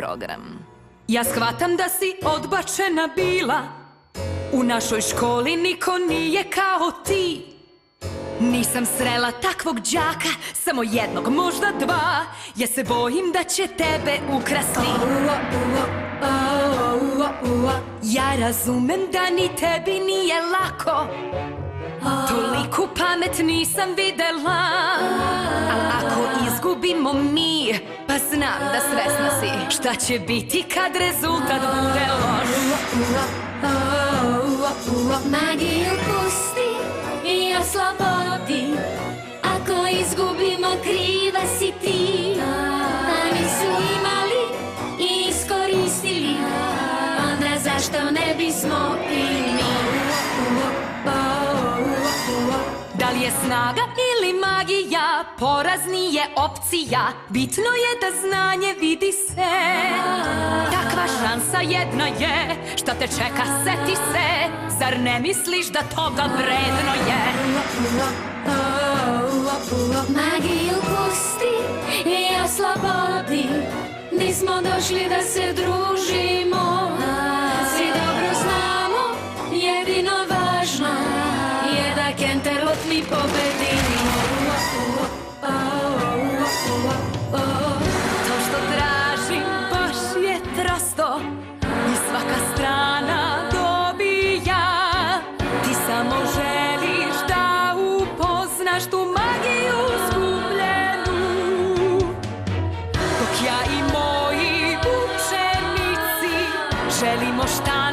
program. Ja shvatam da si odbačena bila, u našoj školi niko nije kao ti. Nisam srela takvog đaka, samo jednog, možda dva. Ja se bojim da će tebe ukrasti. Ja razumem da ni tebi nije lako, toliku pamet nisam videla. Al ako izgubimo mi, pa znam da svesna si šta će biti kad rezultat bude loš. Magiju pusti i oslobodi, ako izgubimo kriva si ti. Oni su imali i iskoristili, onda zašto ne bismo i mi? Da li je snaga ili magija, poraz nije opcija. Bitno je da znanje vidi se. Takva šansa jedna je, šta te čeka seti se. Zar ne misliš da toga vredno je? Magiju pusti i oslobodi, nismo došli da se družimo. Svi dobro znamo, jedino važno je da Canterlot mi pobedimo. To što tražim baš je prosto i svaka strana dobija. Ti samo želiš da upoznaš tu magiju zgubljenu, dok ja i moji učenici želimo šta